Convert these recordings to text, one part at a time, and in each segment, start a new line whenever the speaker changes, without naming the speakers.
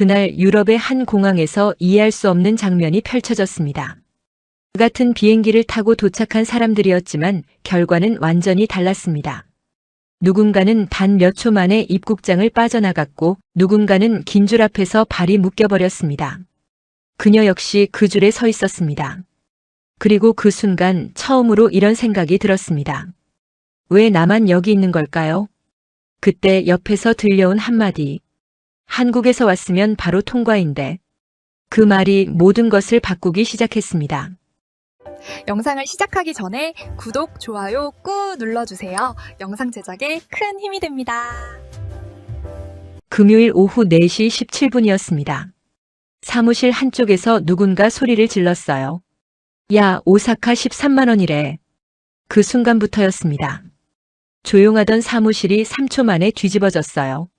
그날 유럽의 한 공항에서 이해할 수 없는 장면이 펼쳐졌습니다. 같은 비행기를 타고 도착한 사람들이었지만 결과는 완전히 달랐습니다. 누군가는 단 몇 초 만에 입국장을 빠져나갔고 누군가는 긴 줄 앞에서 발이 묶여버렸습니다. 그녀 역시 그 줄에 서 있었습니다. 그리고 그 순간 처음으로 이런 생각이 들었습니다. 왜 나만 여기 있는 걸까요? 그때 옆에서 들려온 한마디. 한국에서 왔으면 바로 통과인데. 그 말이 모든 것을 바꾸기 시작했습니다.
영상을 시작하기 전에 구독, 좋아요 꾹 눌러주세요. 영상 제작에 큰 힘이 됩니다.
금요일 오후 4시 17분이었습니다. 사무실 한쪽에서 누군가 소리를 질렀어요. 야, 오사카 13만 원이래. 그 순간부터였습니다. 조용하던 사무실이 3초 만에 뒤집어졌어요.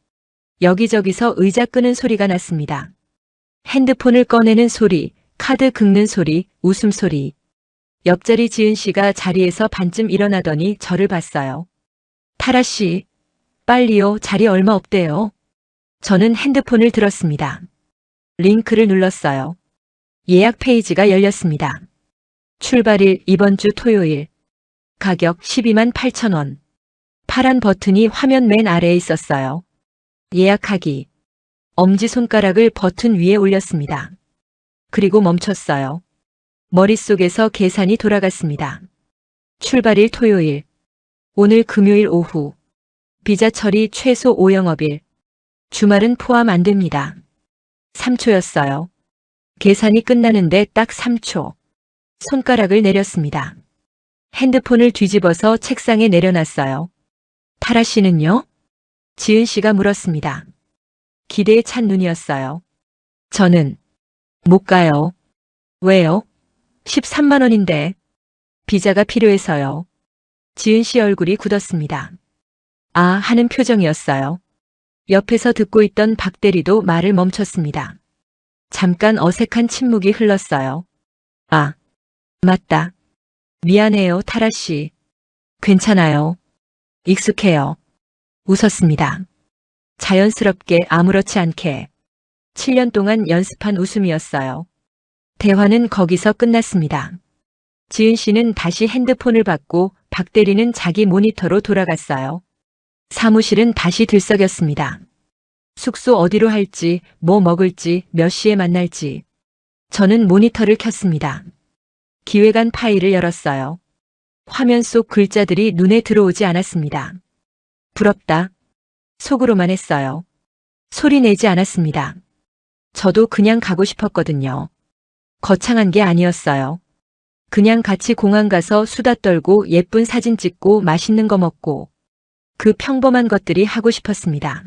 여기저기서 의자 끄는 소리가 났습니다. 핸드폰을 꺼내는 소리, 카드 긁는 소리, 웃음소리. 옆자리 지은 씨가 자리에서 반쯤 일어나더니 저를 봤어요. 타라 씨, 빨리요. 자리 얼마 없대요. 저는 핸드폰을 들었습니다. 링크를 눌렀어요. 예약 페이지가 열렸습니다. 출발일 이번 주 토요일. 가격 12만 8천 원. 파란 버튼이 화면 맨 아래에 있었어요. 예약하기. 엄지손가락을 버튼 위에 올렸습니다. 그리고 멈췄어요. 머릿속에서 계산이 돌아갔습니다. 출발일 토요일. 오늘 금요일 오후. 비자 처리 최소 5영업일. 주말은 포함 안 됩니다. 3초였어요. 계산이 끝나는데 딱 3초. 손가락을 내렸습니다. 핸드폰을 뒤집어서 책상에 내려놨어요. 타라 씨는요? 지은 씨가 물었습니다. 기대에 찬 눈이었어요. 저는 못 가요. 왜요? 13만 원인데. 비자가 필요해서요. 지은 씨 얼굴이 굳었습니다. 아 하는 표정이었어요. 옆에서 듣고 있던 박 대리도 말을 멈췄습니다. 잠깐 어색한 침묵이 흘렀어요. 아, 맞다. 미안해요, 타라 씨. 괜찮아요. 익숙해요. 웃었습니다. 자연스럽게 아무렇지 않게. 7년 동안 연습한 웃음이었어요. 대화는 거기서 끝났습니다. 지은 씨는 다시 핸드폰을 받고 박 대리는 자기 모니터로 돌아갔어요. 사무실은 다시 들썩였습니다. 숙소 어디로 할지, 뭐 먹을지, 몇 시에 만날지. 저는 모니터를 켰습니다. 기획안 파일을 열었어요. 화면 속 글자들이 눈에 들어오지 않았습니다. 부럽다. 속으로만 했어요. 소리 내지 않았습니다. 저도 그냥 가고 싶었거든요. 거창한 게 아니었어요. 그냥 같이 공항 가서 수다 떨고 예쁜 사진 찍고 맛있는 거 먹고 그 평범한 것들이 하고 싶었습니다.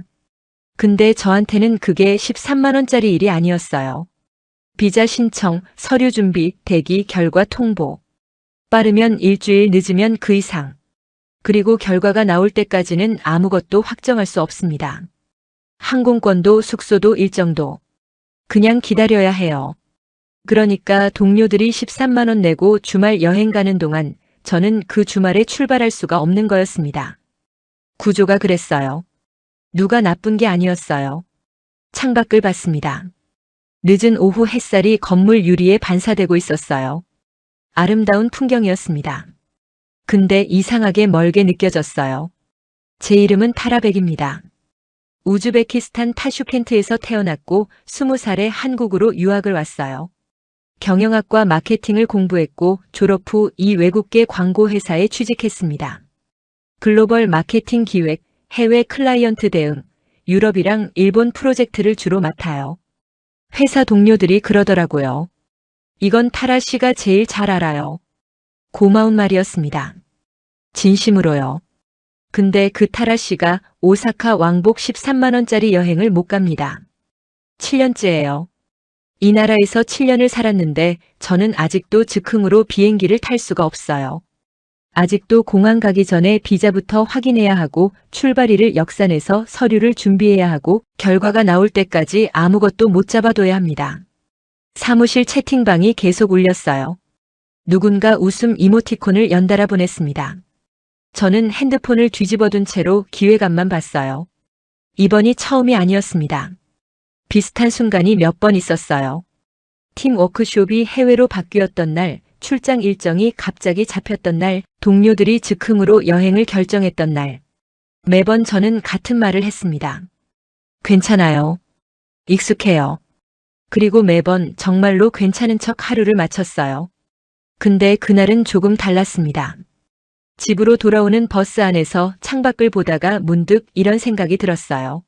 근데 저한테는 그게 13만 원짜리 일이 아니었어요. 비자 신청, 서류 준비, 대기, 결과 통보. 빠르면 일주일, 늦으면 그 이상. 그리고 결과가 나올 때까지는 아무것도 확정할 수 없습니다. 항공권도 숙소도 일정도. 그냥 기다려야 해요. 그러니까 동료들이 13만 원 내고 주말 여행 가는 동안 저는 그 주말에 출발할 수가 없는 거였습니다. 구조가 그랬어요. 누가 나쁜 게 아니었어요. 창밖을 봤습니다. 늦은 오후 햇살이 건물 유리에 반사되고 있었어요. 아름다운 풍경이었습니다. 근데 이상하게 멀게 느껴졌어요. 제 이름은 타라백입니다. 우즈베키스탄 타슈켄트에서 태어났고 20살에 한국으로 유학을 왔어요. 경영학과 마케팅을 공부했고 졸업 후 이 외국계 광고 회사에 취직했습니다. 글로벌 마케팅 기획, 해외 클라이언트 대응, 유럽이랑 일본 프로젝트를 주로 맡아요. 회사 동료들이 그러더라고요. 이건 타라 씨가 제일 잘 알아요. 고마운 말이었습니다. 진심으로요. 근데 그 타라 씨가 오사카 왕복 13만 원짜리 여행을 못 갑니다. 7년째예요. 이 나라에서 7년을 살았는데 저는 아직도 즉흥으로 비행기를 탈 수가 없어요. 아직도 공항 가기 전에 비자부터 확인해야 하고 출발일을 역산해서 서류를 준비해야 하고 결과가 나올 때까지 아무것도 못 잡아둬야 합니다. 사무실 채팅방이 계속 울렸어요. 누군가 웃음 이모티콘을 연달아 보냈습니다. 저는 핸드폰을 뒤집어둔 채로 기획안만 봤어요. 이번이 처음이 아니었습니다. 비슷한 순간이 몇 번 있었어요. 팀 워크숍이 해외로 바뀌었던 날, 출장 일정이 갑자기 잡혔던 날, 동료들이 즉흥으로 여행을 결정했던 날. 매번 저는 같은 말을 했습니다. 괜찮아요. 익숙해요. 그리고 매번 정말로 괜찮은 척 하루를 마쳤어요. 근데 그날은 조금 달랐습니다. 집으로 돌아오는 버스 안에서 창밖을 보다가 문득 이런 생각이 들었어요.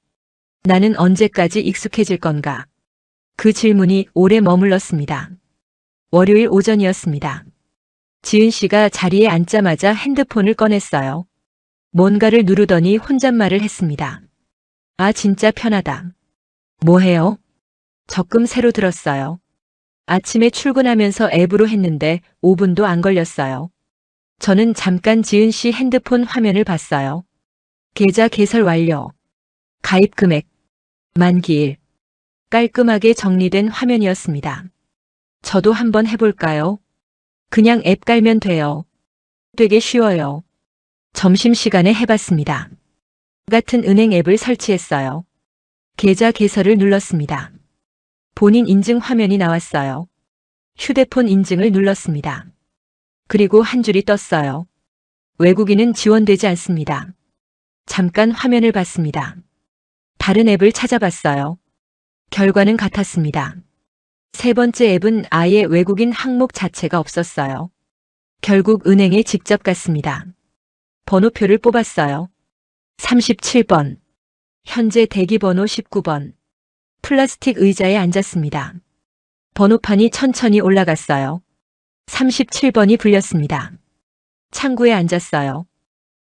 나는 언제까지 익숙해질 건가? 그 질문이 오래 머물렀습니다. 월요일 오전이었습니다. 지은 씨가 자리에 앉자마자 핸드폰을 꺼냈어요. 뭔가를 누르더니 혼잣말을 했습니다. 아, 진짜 편하다. 뭐 해요? 적금 새로 들었어요. 아침에 출근하면서 앱으로 했는데 5분도 안 걸렸어요. 저는 잠깐 지은 씨 핸드폰 화면을 봤어요. 계좌 개설 완료. 가입 금액. 만기일. 깔끔하게 정리된 화면이었습니다. 저도 한번 해볼까요? 그냥 앱 깔면 돼요. 되게 쉬워요. 점심시간에 해봤습니다. 같은 은행 앱을 설치했어요. 계좌 개설을 눌렀습니다. 본인 인증 화면이 나왔어요. 휴대폰 인증을 눌렀습니다. 그리고 한 줄이 떴어요. 외국인은 지원되지 않습니다. 잠깐 화면을 봤습니다. 다른 앱을 찾아봤어요. 결과는 같았습니다. 세 번째 앱은 아예 외국인 항목 자체가 없었어요. 결국 은행에 직접 갔습니다. 번호표를 뽑았어요. 37번. 현재 대기번호 19번. 플라스틱 의자에 앉았습니다. 번호판이 천천히 올라갔어요. 37번이 불렸습니다. 창구에 앉았어요.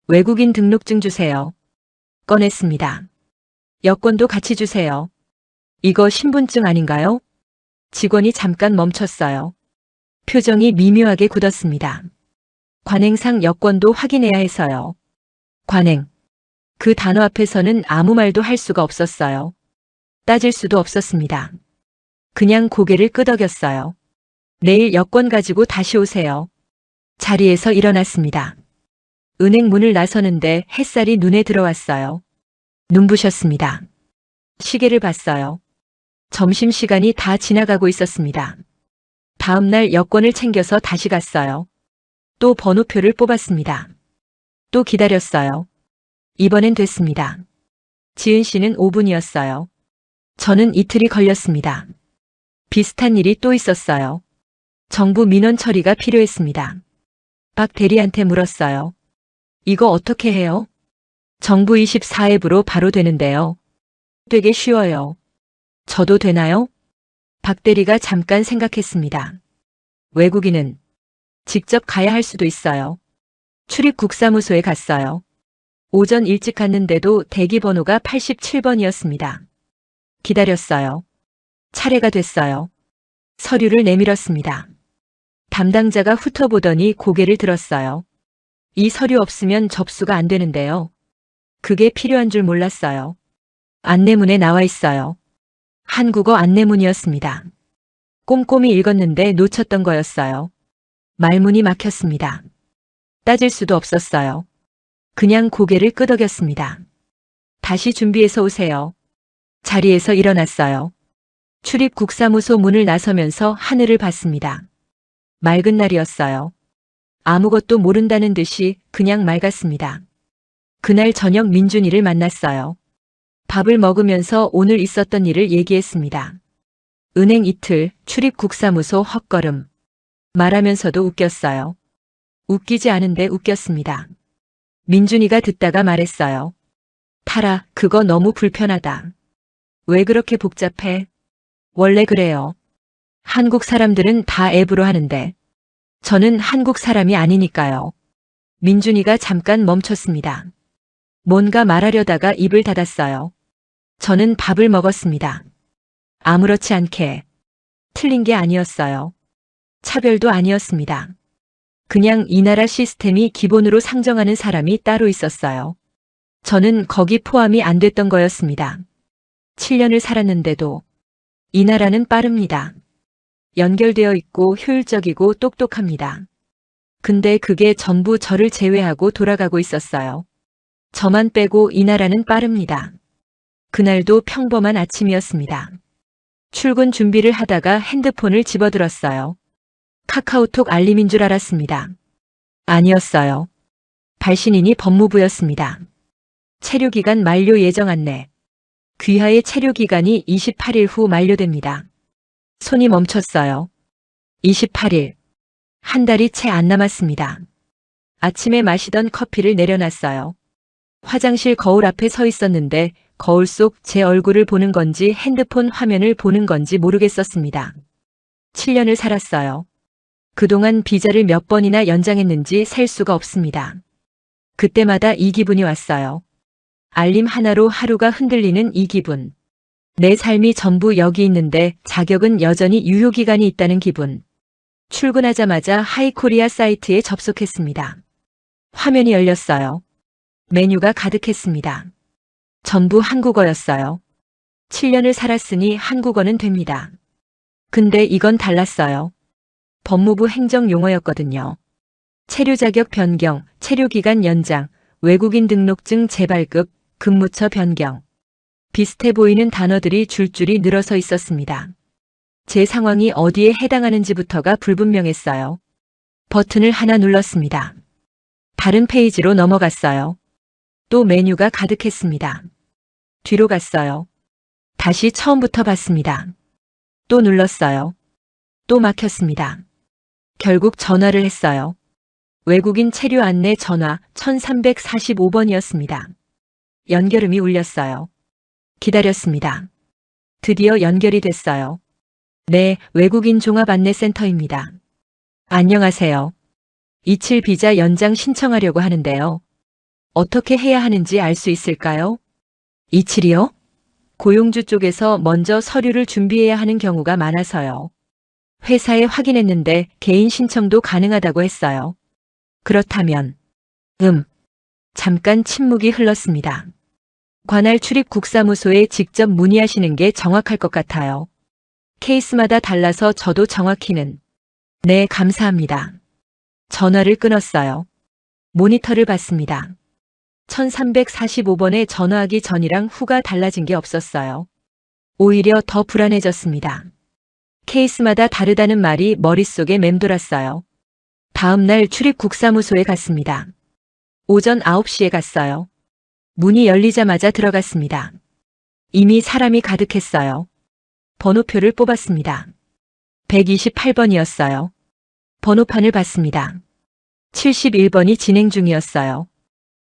외국인 등록증 주세요. 꺼냈습니다. 여권도 같이 주세요. 이거 신분증 아닌가요? 직원이 잠깐 멈췄어요. 표정이 미묘하게 굳었습니다. 관행상 여권도 확인해야 해서요. 관행. 그 단어 앞에서는 아무 말도 할 수가 없었어요. 따질 수도 없었습니다. 그냥 고개를 끄덕였어요. 내일 여권 가지고 다시 오세요. 자리에서 일어났습니다. 은행 문을 나서는데 햇살이 눈에 들어왔어요. 눈부셨습니다. 시계를 봤어요. 점심시간이 다 지나가고 있었습니다. 다음날 여권을 챙겨서 다시 갔어요. 또 번호표를 뽑았습니다. 또 기다렸어요. 이번엔 됐습니다. 지은 씨는 5분이었어요. 저는 이틀이 걸렸습니다. 비슷한 일이 또 있었어요. 정부 민원 처리가 필요했습니다. 박 대리한테 물었어요. 이거 어떻게 해요? 정부 24앱으로 바로 되는데요. 되게 쉬워요. 저도 되나요? 박 대리가 잠깐 생각했습니다. 외국인은 직접 가야 할 수도 있어요. 출입국사무소에 갔어요. 오전 일찍 갔는데도 대기번호가 87번이었습니다. 기다렸어요. 차례가 됐어요. 서류를 내밀었습니다. 담당자가 훑어보더니 고개를 들었어요. 이 서류 없으면 접수가 안 되는데요. 그게 필요한 줄 몰랐어요. 안내문에 나와 있어요. 한국어 안내문이었습니다. 꼼꼼히 읽었는데 놓쳤던 거였어요. 말문이 막혔습니다. 따질 수도 없었어요. 그냥 고개를 끄덕였습니다. 다시 준비해서 오세요. 자리에서 일어났어요. 출입국사무소 문을 나서면서 하늘을 봤습니다. 맑은 날이었어요. 아무것도 모른다는 듯이 그냥 맑았습니다. 그날 저녁 민준이를 만났어요. 밥을 먹으면서 오늘 있었던 일을 얘기했습니다. 은행 이틀, 출입국사무소 헛걸음. 말하면서도 웃겼어요. 웃기지 않은데 웃겼습니다. 민준이가 듣다가 말했어요. 타라, 그거 너무 불편하다. 왜 그렇게 복잡해? 원래 그래요. 한국 사람들은 다 앱으로 하는데 저는 한국 사람이 아니니까요. 민준이가 잠깐 멈췄습니다. 뭔가 말하려다가 입을 닫았어요. 저는 밥을 먹었습니다. 아무렇지 않게. 틀린 게 아니었어요. 차별도 아니었습니다. 그냥 이 나라 시스템이 기본으로 상정하는 사람이 따로 있었어요. 저는 거기 포함이 안 됐던 거였습니다. 7년을 살았는데도 이 나라는 빠릅니다. 연결되어 있고 효율적이고 똑똑합니다. 근데 그게 전부 저를 제외하고 돌아가고 있었어요. 저만 빼고 이 나라는 빠릅니다. 그날도 평범한 아침이었습니다. 출근 준비를 하다가 핸드폰을 집어들었어요. 카카오톡 알림인 줄 알았습니다. 아니었어요. 발신인이 법무부였습니다. 체류기간 만료 예정 안내. 귀하의 체류기간이 28일 후 만료됩니다. 손이 멈췄어요. 28일. 한 달이 채 안 남았습니다. 아침에 마시던 커피를 내려놨어요. 화장실 거울 앞에 서 있었는데 거울 속 제 얼굴을 보는 건지 핸드폰 화면을 보는 건지 모르겠었습니다. 7년을 살았어요. 그동안 비자를 몇 번이나 연장했는지 셀 수가 없습니다. 그때마다 이 기분이 왔어요. 알림 하나로 하루가 흔들리는 이 기분. 내 삶이 전부 여기 있는데 자격은 여전히 유효기간이 있다는 기분. 출근하자마자 하이코리아 사이트에 접속했습니다. 화면이 열렸어요. 메뉴가 가득했습니다. 전부 한국어였어요. 7년을 살았으니 한국어는 됩니다. 근데 이건 달랐어요. 법무부 행정 용어였거든요. 체류 자격 변경, 체류 기간 연장, 외국인 등록증 재발급, 근무처 변경. 비슷해 보이는 단어들이 줄줄이 늘어서 있었습니다. 제 상황이 어디에 해당하는지부터가 불분명했어요. 버튼을 하나 눌렀습니다. 다른 페이지로 넘어갔어요. 또 메뉴가 가득했습니다. 뒤로 갔어요. 다시 처음부터 봤습니다. 또 눌렀어요. 또 막혔습니다. 결국 전화를 했어요. 외국인 체류 안내 전화 1345번이었습니다. 연결음이 울렸어요. 기다렸습니다. 드디어 연결이 됐어요. 네, 외국인 종합안내센터입니다. 안녕하세요. 27 비자 연장 신청하려고 하는데요. 어떻게 해야 하는지 알 수 있을까요? 27이요? 고용주 쪽에서 먼저 서류를 준비해야 하는 경우가 많아서요. 회사에 확인했는데 개인 신청도 가능하다고 했어요. 그렇다면, 잠깐 침묵이 흘렀습니다. 관할 출입국사무소에 직접 문의하시는 게 정확할 것 같아요. 케이스마다 달라서 저도 정확히는. 네, 감사합니다. 전화를 끊었어요. 모니터를 봤습니다. 1345번에 전화하기 전이랑 후가 달라진 게 없었어요. 오히려 더 불안해졌습니다. 케이스마다 다르다는 말이 머릿속에 맴돌았어요. 다음 날 출입국사무소에 갔습니다. 오전 9시에 갔어요. 문이 열리자마자 들어갔습니다. 이미 사람이 가득했어요. 번호표를 뽑았습니다. 128번이었어요. 번호판을 봤습니다. 71번이 진행 중이었어요.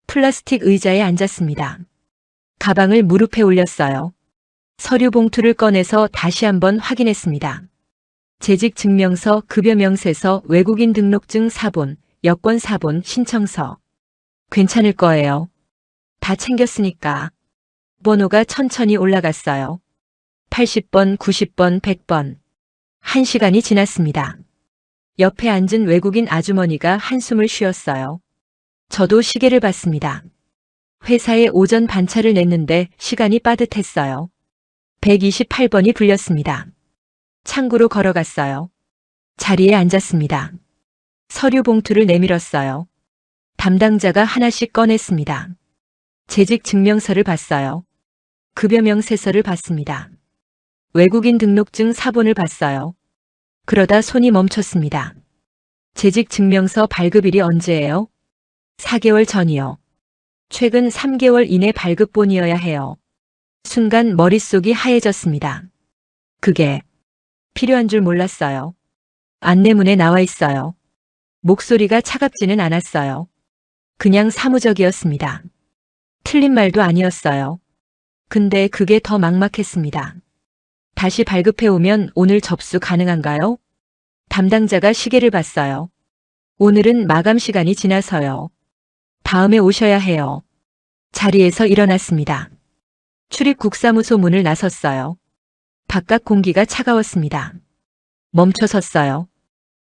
플라스틱 의자에 앉았습니다. 가방을 무릎에 올렸어요. 서류 봉투를 꺼내서 다시 한번 확인했습니다. 재직 증명서, 급여 명세서, 외국인 등록증 사본, 여권 사본, 신청서. 괜찮을 거예요. 다 챙겼으니까. 번호가 천천히 올라갔어요. 80번, 90번, 100번. 1시간이 지났습니다. 옆에 앉은 외국인 아주머니가 한숨을 쉬었어요. 저도 시계를 봤습니다. 회사에 오전 반차를 냈는데 시간이 빠듯했어요. 128번이 불렸습니다. 창구로 걸어갔어요. 자리에 앉았습니다. 서류 봉투를 내밀었어요. 담당자가 하나씩 꺼냈습니다. 재직 증명서를 봤어요. 급여 명세서를 봤습니다. 외국인 등록증 사본을 봤어요. 그러다 손이 멈췄습니다. 재직 증명서 발급일이 언제예요? 4개월 전이요. 최근 3개월 이내 발급본이어야 해요. 순간 머릿속이 하얘졌습니다. 그게 필요한 줄 몰랐어요. 안내문에 나와 있어요. 목소리가 차갑지는 않았어요. 그냥 사무적이었습니다. 틀린 말도 아니었어요. 근데 그게 더 막막했습니다. 다시 발급해 오면 오늘 접수 가능한가요? 담당자가 시계를 봤어요. 오늘은 마감 시간이 지나서요. 다음에 오셔야 해요. 자리에서 일어났습니다. 출입국사무소 문을 나섰어요. 바깥 공기가 차가웠습니다. 멈춰 섰어요.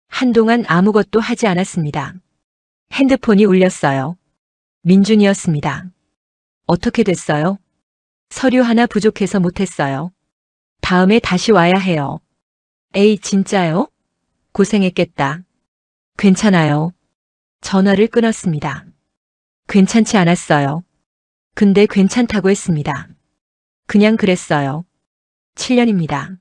한동안 아무것도 하지 않았습니다. 핸드폰이 울렸어요. 민준이었습니다. 어떻게 됐어요? 서류 하나 부족해서 못했어요. 다음에 다시 와야 해요. 에이, 진짜요? 고생했겠다. 괜찮아요. 전화를 끊었습니다. 괜찮지 않았어요. 근데 괜찮다고 했습니다. 그냥 그랬어요. 7년입니다.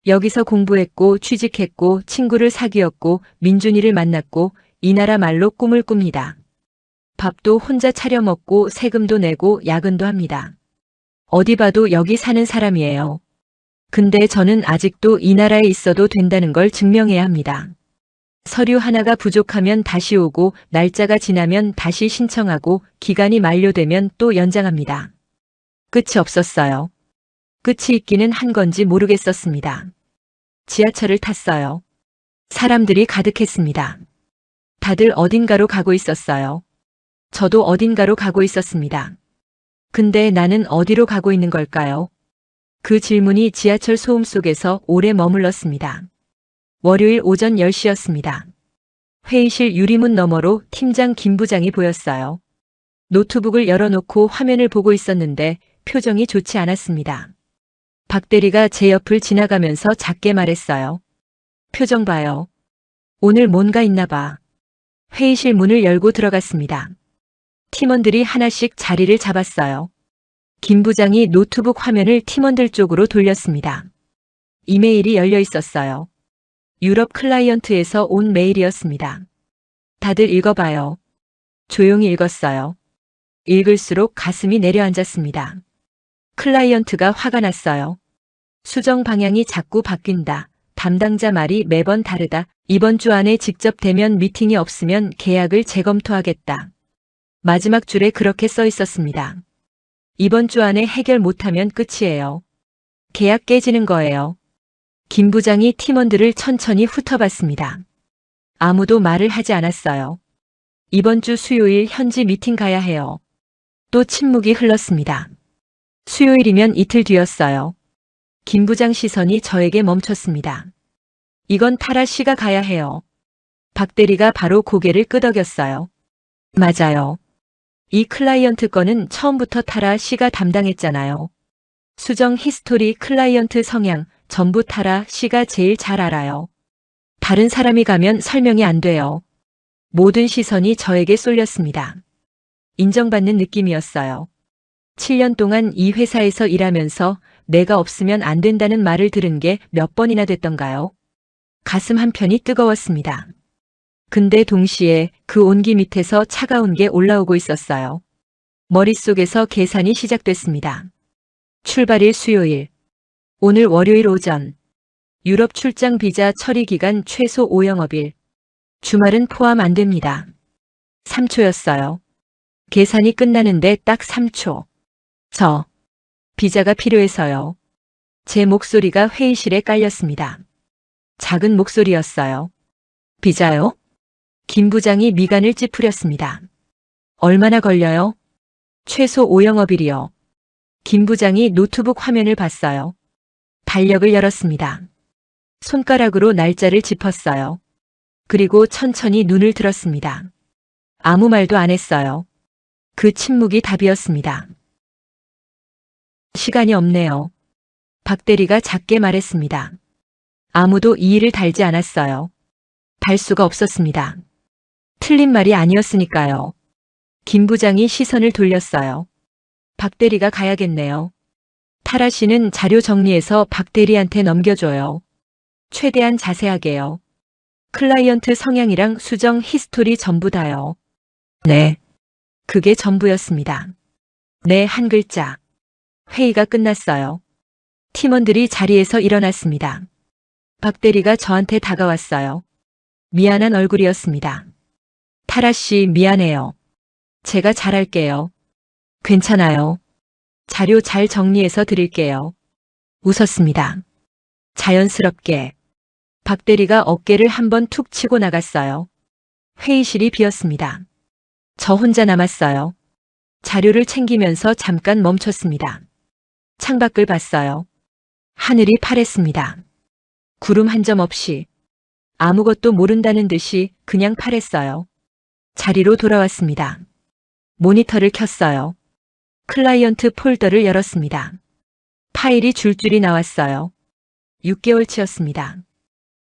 여기서 공부했고 취직했고 친구를 사귀었고 민준이를 만났고 이 나라 말로 꿈을 꿉니다. 밥도 혼자 차려 먹고 세금도 내고 야근도 합니다. 어디 봐도 여기 사는 사람이에요. 근데 저는 아직도 이 나라에 있어도 된다는 걸 증명해야 합니다. 서류 하나가 부족하면 다시 오고 날짜가 지나면 다시 신청하고 기간이 만료되면 또 연장합니다. 끝이 없었어요. 끝이 있기는 한 건지 모르겠었습니다. 지하철을 탔어요. 사람들이 가득했습니다. 다들 어딘가로 가고 있었어요. 저도 어딘가로 가고 있었습니다. 근데 나는 어디로 가고 있는 걸까요? 그 질문이 지하철 소음 속에서 오래 머물렀습니다. 월요일 오전 10시였습니다. 회의실 유리문 너머로 팀장 김 부장이 보였어요. 노트북을 열어놓고 화면을 보고 있었는데 표정이 좋지 않았습니다. 박 대리가 제 옆을 지나가면서 작게 말했어요. 표정 봐요. 오늘 뭔가 있나 봐. 회의실 문을 열고 들어갔습니다. 팀원들이 하나씩 자리를 잡았어요. 김 부장이 노트북 화면을 팀원들 쪽으로 돌렸습니다. 이메일이 열려 있었어요. 유럽 클라이언트에서 온 메일이었습니다. 다들 읽어봐요. 조용히 읽었어요. 읽을수록 가슴이 내려앉았습니다. 클라이언트가 화가 났어요. 수정 방향이 자꾸 바뀐다. 담당자 말이 매번 다르다. 이번 주 안에 직접 대면 미팅이 없으면 계약을 재검토하겠다. 마지막 줄에 그렇게 써 있었습니다. 이번 주 안에 해결 못하면 끝이에요. 계약 깨지는 거예요. 김 부장이 팀원들을 천천히 훑어봤습니다. 아무도 말을 하지 않았어요. 이번 주 수요일 현지 미팅 가야 해요. 또 침묵이 흘렀습니다. 수요일이면 이틀 뒤였어요. 김 부장 시선이 저에게 멈췄습니다. 이건 타라 씨가 가야 해요. 박 대리가 바로 고개를 끄덕였어요. 맞아요. 이 클라이언트 건은 처음부터 타라 씨가 담당했잖아요. 수정 히스토리, 클라이언트 성향, 전부 타라 씨가 제일 잘 알아요. 다른 사람이 가면 설명이 안 돼요. 모든 시선이 저에게 쏠렸습니다. 인정받는 느낌이었어요. 7년 동안 이 회사에서 일하면서 내가 없으면 안 된다는 말을 들은 게 몇 번이나 됐던가요? 가슴 한편이 뜨거웠습니다. 근데 동시에 그 온기 밑에서 차가운 게 올라오고 있었어요. 머릿속에서 계산이 시작됐습니다. 출발일 수요일. 오늘 월요일 오전. 유럽 출장 비자 처리 기간 최소 5영업일. 주말은 포함 안 됩니다. 3초였어요. 계산이 끝나는데 딱 3초. 비자가 필요해서요. 제 목소리가 회의실에 깔렸습니다. 작은 목소리였어요. 비자요? 김 부장이 미간을 찌푸렸습니다. 얼마나 걸려요? 최소 5영업일이요. 김 부장이 노트북 화면을 봤어요. 달력을 열었습니다. 손가락으로 날짜를 짚었어요. 그리고 천천히 눈을 들었습니다. 아무 말도 안 했어요. 그 침묵이 답이었습니다. 시간이 없네요. 박 대리가 작게 말했습니다. 아무도 이 일을 달지 않았어요. 달 수가 없었습니다. 틀린 말이 아니었으니까요. 김 부장이 시선을 돌렸어요. 박 대리가 가야겠네요. 타라 씨는 자료 정리해서 박 대리한테 넘겨줘요. 최대한 자세하게요. 클라이언트 성향이랑 수정 히스토리 전부 다요. 네. 그게 전부였습니다. 네, 한 글자. 회의가 끝났어요. 팀원들이 자리에서 일어났습니다. 박 대리가 저한테 다가왔어요. 미안한 얼굴이었습니다. 타라 씨, 미안해요. 제가 잘할게요. 괜찮아요. 자료 잘 정리해서 드릴게요. 웃었습니다. 자연스럽게. 박 대리가 어깨를 한번 툭 치고 나갔어요. 회의실이 비었습니다. 저 혼자 남았어요. 자료를 챙기면서 잠깐 멈췄습니다. 창밖을 봤어요. 하늘이 파랬습니다. 구름 한 점 없이. 아무것도 모른다는 듯이 그냥 파랬어요. 자리로 돌아왔습니다. 모니터를 켰어요. 클라이언트 폴더를 열었습니다. 파일이 줄줄이 나왔어요. 6개월치였습니다.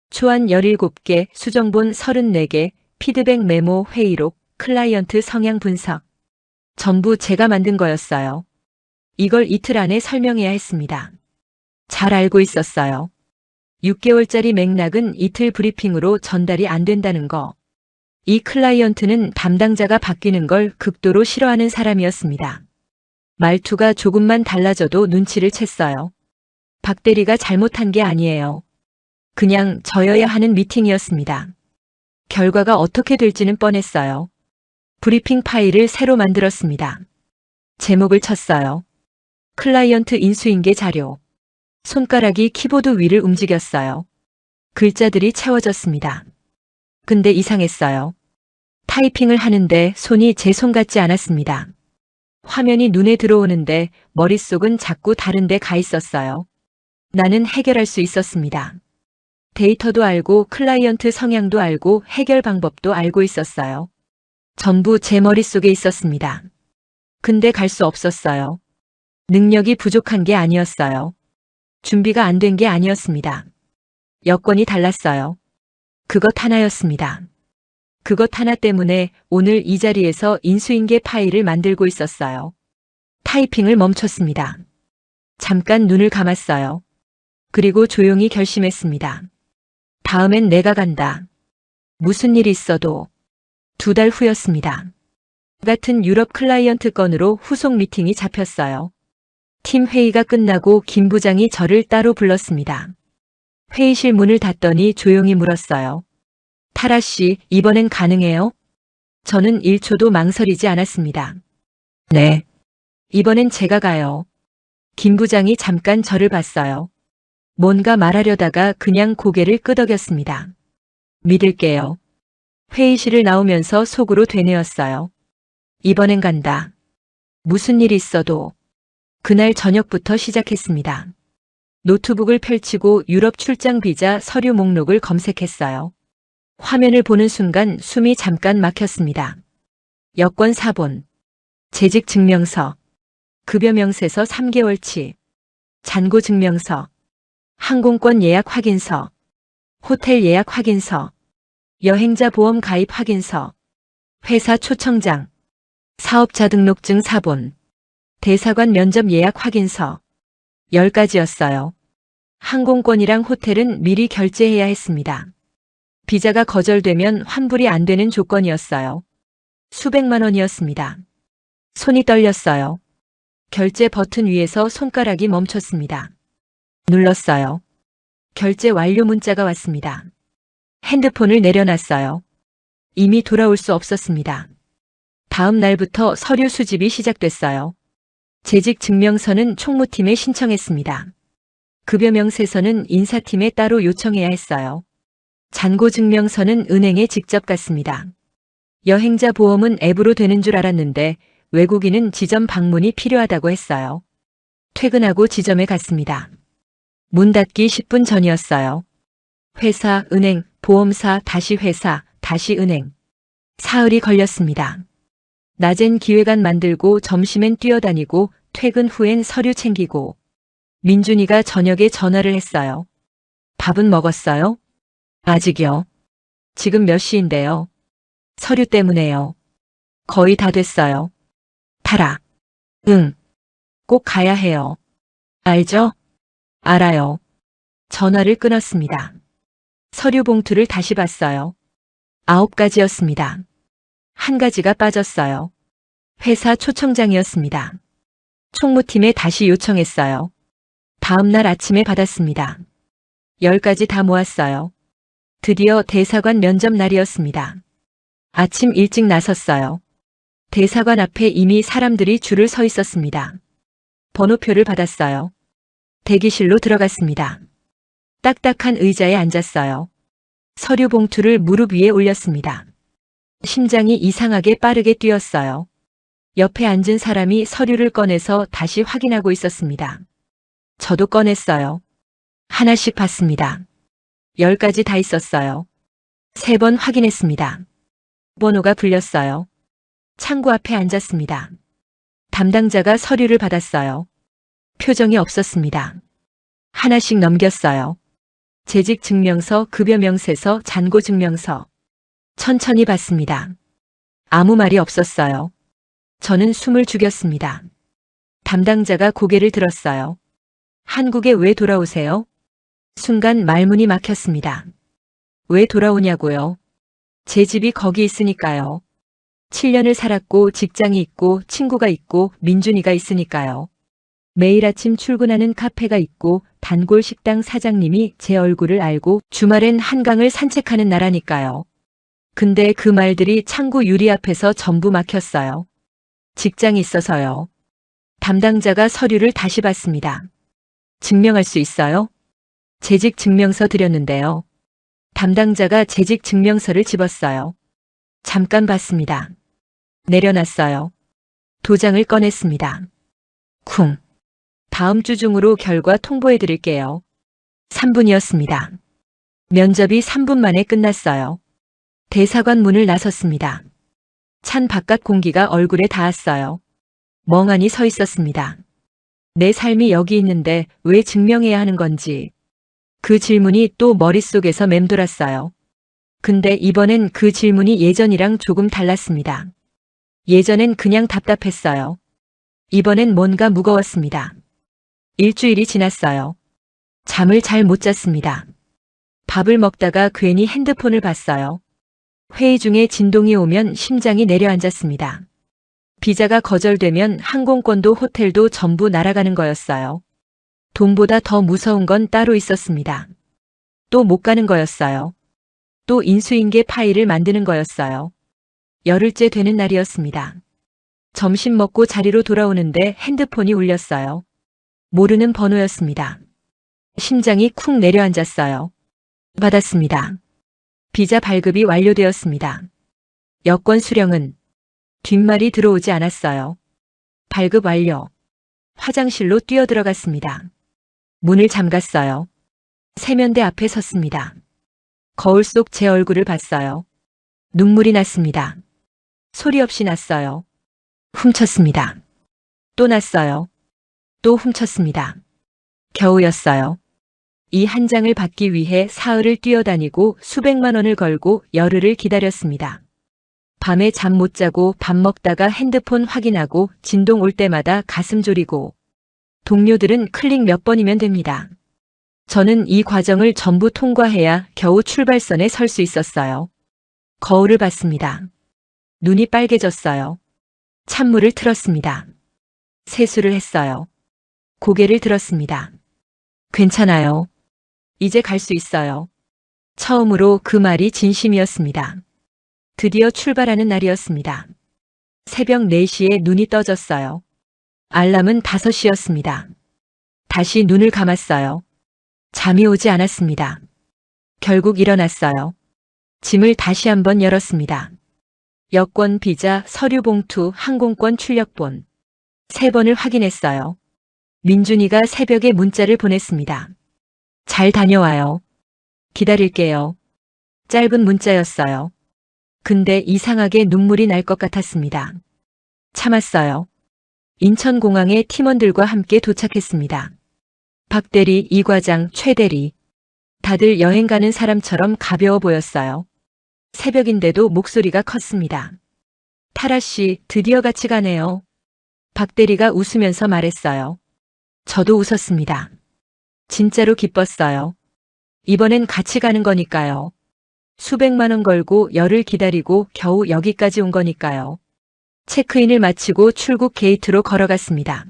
초안 17개, 수정본 34개, 피드백 메모, 회의록, 클라이언트 성향 분석. 전부 제가 만든 거였어요. 이걸 이틀 안에 설명해야 했습니다. 잘 알고 있었어요. 6개월짜리 맥락은 이틀 브리핑으로 전달이 안 된다는 거. 이 클라이언트는 담당자가 바뀌는 걸 극도로 싫어하는 사람이었습니다. 말투가 조금만 달라져도 눈치를 챘어요. 박 대리가 잘못한 게 아니에요. 그냥 저여야 하는 미팅이었습니다. 결과가 어떻게 될지는 뻔했어요. 브리핑 파일을 새로 만들었습니다. 제목을 쳤어요. 클라이언트 인수인계 자료. 손가락이 키보드 위를 움직였어요. 글자들이 채워졌습니다. 근데 이상했어요. 타이핑을 하는데 손이 제 손 같지 않았습니다. 화면이 눈에 들어오는데 머릿속은 자꾸 다른 데 가 있었어요. 나는 해결할 수 있었습니다. 데이터도 알고 클라이언트 성향도 알고 해결 방법도 알고 있었어요. 전부 제 머릿속에 있었습니다. 근데 갈 수 없었어요. 능력이 부족한 게 아니었어요. 준비가 안 된 게 아니었습니다. 여건이 달랐어요. 그것 하나였습니다. 그것 하나 때문에 오늘 이 자리에서 인수인계 파일을 만들고 있었어요. 타이핑을 멈췄습니다. 잠깐 눈을 감았어요. 그리고 조용히 결심했습니다. 다음엔 내가 간다. 무슨 일이 있어도. 2달 후였습니다. 같은 유럽 클라이언트 건으로 후속 미팅이 잡혔어요. 팀 회의가 끝나고 김 부장이 저를 따로 불렀습니다. 회의실 문을 닫더니 조용히 물었어요. 타라 씨, 이번엔 가능해요? 저는 1초도 망설이지 않았습니다. 네. 이번엔 제가 가요. 김 부장이 잠깐 저를 봤어요. 뭔가 말하려다가 그냥 고개를 끄덕였습니다. 믿을게요. 회의실을 나오면서 속으로 되뇌었어요. 이번엔 간다. 무슨 일이 있어도. 그날 저녁부터 시작했습니다. 노트북을 펼치고 유럽 출장 비자 서류 목록을 검색했어요. 화면을 보는 순간 숨이 잠깐 막혔습니다. 여권 사본, 재직 증명서, 급여 명세서 3개월치, 잔고 증명서, 항공권 예약 확인서, 호텔 예약 확인서, 여행자 보험 가입 확인서, 회사 초청장, 사업자 등록증 사본, 대사관 면접 예약 확인서. 10가지였어요. 항공권이랑 호텔은 미리 결제해야 했습니다. 비자가 거절되면 환불이 안 되는 조건이었어요. 수백만 원이었습니다. 손이 떨렸어요. 결제 버튼 위에서 손가락이 멈췄습니다. 눌렀어요. 결제 완료 문자가 왔습니다. 핸드폰을 내려놨어요. 이미 돌아올 수 없었습니다. 다음 날부터 서류 수집이 시작됐어요. 재직 증명서는 총무팀에 신청했습니다. 급여 명세서는 인사팀에 따로 요청해야 했어요. 잔고 증명서는 은행에 직접 갔습니다. 여행자 보험은 앱으로 되는 줄 알았는데 외국인은 지점 방문이 필요하다고 했어요. 퇴근하고 지점에 갔습니다. 문 닫기 10분 전이었어요. 회사, 은행, 보험사, 다시 회사, 다시 은행. 사흘이 걸렸습니다. 낮엔 기획안 만들고 점심엔 뛰어다니고 퇴근 후엔 서류 챙기고. 민준이가 저녁에 전화를 했어요. 밥은 먹었어요? 아직이요. 지금 몇 시인데요? 서류 때문에요. 거의 다 됐어요. 타라. 응. 꼭 가야 해요. 알죠? 알아요. 전화를 끊었습니다. 서류 봉투를 다시 봤어요. 9가지였습니다. 1가지가 빠졌어요. 회사 초청장이었습니다. 총무팀에 다시 요청했어요. 다음 날 아침에 받았습니다. 10가지 다 모았어요. 드디어 대사관 면접 날이었습니다. 아침 일찍 나섰어요. 대사관 앞에 이미 사람들이 줄을 서 있었습니다. 번호표를 받았어요. 대기실로 들어갔습니다. 딱딱한 의자에 앉았어요. 서류 봉투를 무릎 위에 올렸습니다. 심장이 이상하게 빠르게 뛰었어요. 옆에 앉은 사람이 서류를 꺼내서 다시 확인하고 있었습니다. 저도 꺼냈어요. 하나씩 봤습니다. 10가지 다 있었어요. 3번 확인했습니다. 번호가 불렸어요. 창구 앞에 앉았습니다. 담당자가 서류를 받았어요. 표정이 없었습니다. 하나씩 넘겼어요. 재직 증명서, 급여 명세서, 잔고 증명서. 천천히 봤습니다. 아무 말이 없었어요. 저는 숨을 죽였습니다. 담당자가 고개를 들었어요. 한국에 왜 돌아오세요? 순간 말문이 막혔습니다. 왜 돌아오냐고요? 제 집이 거기 있으니까요. 7년을 살았고 직장이 있고 친구가 있고 민준이가 있으니까요. 매일 아침 출근하는 카페가 있고 단골 식당 사장님이 제 얼굴을 알고 주말엔 한강을 산책하는 나라니까요. 근데 그 말들이 창구 유리 앞에서 전부 막혔어요. 직장이 있어서요. 담당자가 서류를 다시 받습니다. 증명할 수 있어요? 재직 증명서 드렸는데요. 담당자가 재직 증명서를 집었어요. 잠깐 봤습니다. 내려놨어요. 도장을 꺼냈습니다. 쿵. 다음 주 중으로 결과 통보해 드릴게요. 3분이었습니다. 면접이 3분 만에 끝났어요. 대사관 문을 나섰습니다. 찬 바깥 공기가 얼굴에 닿았어요. 멍하니 서 있었습니다. 내 삶이 여기 있는데 왜 증명해야 하는 건지. 그 질문이 또 머릿속에서 맴돌았어요. 근데 이번엔 그 질문이 예전이랑 조금 달랐습니다. 예전엔 그냥 답답했어요. 이번엔 뭔가 무거웠습니다. 일주일이 지났어요. 잠을 잘 못 잤습니다. 밥을 먹다가 괜히 핸드폰을 봤어요. 회의 중에 진동이 오면 심장이 내려앉았습니다. 비자가 거절되면 항공권도 호텔도 전부 날아가는 거였어요. 돈보다 더 무서운 건 따로 있었습니다. 또 못 가는 거였어요. 또 인수인계 파일을 만드는 거였어요. 열흘째 되는 날이었습니다. 점심 먹고 자리로 돌아오는데 핸드폰이 울렸어요. 모르는 번호였습니다. 심장이 쿵 내려앉았어요. 받았습니다. 비자 발급이 완료되었습니다. 여권 수령은 뒷말이 들어오지 않았어요. 발급 완료. 화장실로 뛰어들어갔습니다. 문을 잠갔어요. 세면대 앞에 섰습니다. 거울 속 제 얼굴을 봤어요. 눈물이 났습니다. 소리 없이 났어요. 훔쳤습니다. 또 났어요. 또 훔쳤습니다. 겨우였어요. 이 한 장을 받기 위해 사흘을 뛰어다니고 수백만 원을 걸고 열흘을 기다렸습니다. 밤에 잠 못 자고 밥 먹다가 핸드폰 확인하고 진동 올 때마다 가슴 졸이고 동료들은 클릭 몇 번이면 됩니다. 저는 이 과정을 전부 통과해야 겨우 출발선에 설 수 있었어요. 거울을 봤습니다. 눈이 빨개졌어요. 찬물을 틀었습니다. 세수를 했어요. 고개를 들었습니다. 괜찮아요. 이제 갈 수 있어요. 처음으로 그 말이 진심이었습니다. 드디어 출발하는 날이었습니다. 새벽 4시에 눈이 떠졌어요. 알람은 5시였습니다. 다시 눈을 감았어요. 잠이 오지 않았습니다. 결국 일어났어요. 짐을 다시 한번 열었습니다. 여권, 비자, 서류 봉투, 항공권 출력본. 3번을 확인했어요. 민준이가 새벽에 문자를 보냈습니다. 잘 다녀와요. 기다릴게요. 짧은 문자였어요. 근데 이상하게 눈물이 날 것 같았습니다. 참았어요. 인천공항에 팀원들과 함께 도착했습니다. 박 대리, 이 과장, 최 대리. 다들 여행 가는 사람처럼 가벼워 보였어요. 새벽인데도 목소리가 컸습니다. 타라 씨, 드디어 같이 가네요. 박 대리가 웃으면서 말했어요. 저도 웃었습니다. 진짜로 기뻤어요. 이번엔 같이 가는 거니까요. 수백만 원 걸고 열흘 기다리고 겨우 여기까지 온 거니까요. 체크인을 마치고 출국 게이트로 걸어갔습니다.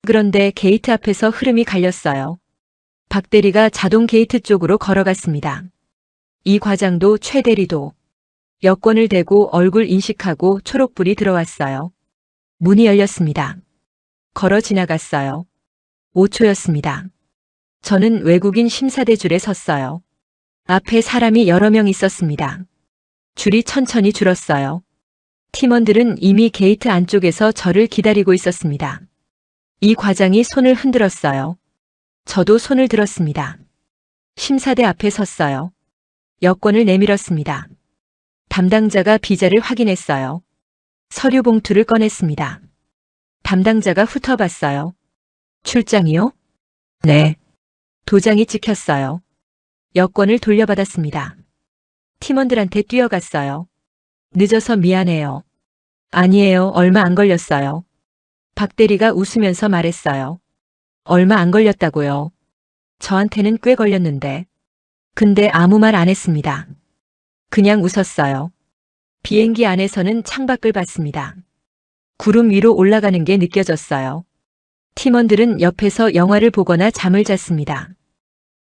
그런데 게이트 앞에서 흐름이 갈렸어요. 박 대리가 자동 게이트 쪽으로 걸어갔습니다. 이 과장도 최 대리도 여권을 대고 얼굴 인식하고 초록불이 들어왔어요. 문이 열렸습니다. 걸어 지나갔어요. 5초였습니다. 저는 외국인 심사대 줄에 섰어요. 앞에 사람이 여러 명 있었습니다. 줄이 천천히 줄었어요. 팀원들은 이미 게이트 안쪽에서 저를 기다리고 있었습니다. 이 과장이 손을 흔들었어요. 저도 손을 들었습니다. 심사대 앞에 섰어요. 여권을 내밀었습니다. 담당자가 비자를 확인했어요. 서류 봉투를 꺼냈습니다. 담당자가 훑어봤어요. 출장이요? 네. 도장이 찍혔어요. 여권을 돌려받았습니다. 팀원들한테 뛰어갔어요. 늦어서 미안해요. 아니에요. 얼마 안 걸렸어요. 박 대리가 웃으면서 말했어요. 얼마 안 걸렸다고요. 저한테는 꽤 걸렸는데. 근데 아무 말 안 했습니다. 그냥 웃었어요. 비행기 안에서는 창밖을 봤습니다. 구름 위로 올라가는 게 느껴졌어요. 팀원들은 옆에서 영화를 보거나 잠을 잤습니다.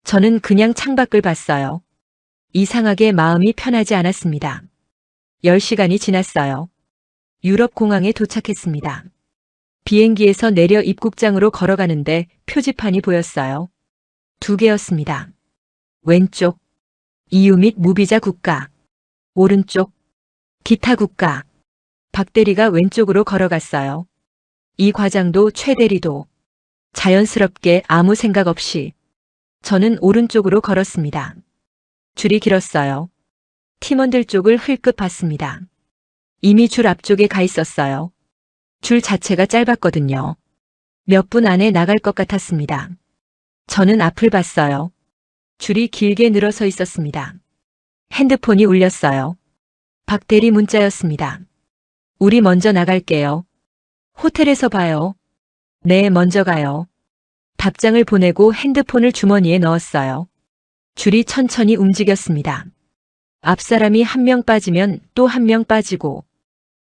저는 그냥 창밖을 봤어요. 이상하게 마음이 편하지 않았습니다. 10시간이 지났어요. 유럽 공항에 도착했습니다. 비행기에서 내려 입국장으로 걸어가는데 표지판이 보였어요. 2개였습니다. 왼쪽, EU 및 무비자 국가. 오른쪽, 기타 국가. 박 대리가 왼쪽으로 걸어갔어요. 이 과장도 최 대리도 자연스럽게 아무 생각 없이 저는 오른쪽으로 걸었습니다. 줄이 길었어요. 팀원들 쪽을 흘끗 봤습니다. 이미 줄 앞쪽에 가 있었어요. 줄 자체가 짧았거든요. 몇 분 안에 나갈 것 같았습니다. 저는 앞을 봤어요. 줄이 길게 늘어서 있었습니다. 핸드폰이 울렸어요. 박 대리 문자였습니다. 우리 먼저 나갈게요. 호텔에서 봐요. 네, 먼저 가요. 답장을 보내고 핸드폰을 주머니에 넣었어요. 줄이 천천히 움직였습니다. 앞 사람이 한 명 빠지면 또 한 명 빠지고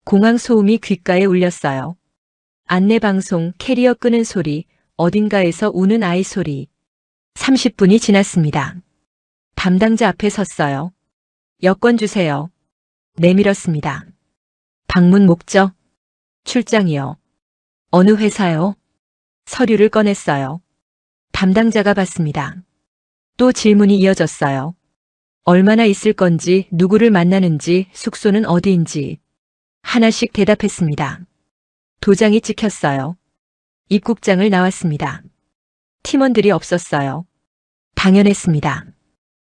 공항 소음이 귓가에 울렸어요. 안내방송, 캐리어 끄는 소리, 어딘가에서 우는 아이 소리. 30분이 지났습니다. 담당자 앞에 섰어요. 여권 주세요. 내밀었습니다. 방문 목적? 출장이요. 어느 회사요? 서류를 꺼냈어요. 담당자가 봤습니다. 또 질문이 이어졌어요. 얼마나 있을 건지, 누구를 만나는지, 숙소는 어디인지. 하나씩 대답했습니다. 도장이 찍혔어요. 입국장을 나왔습니다. 팀원들이 없었어요. 당연했습니다.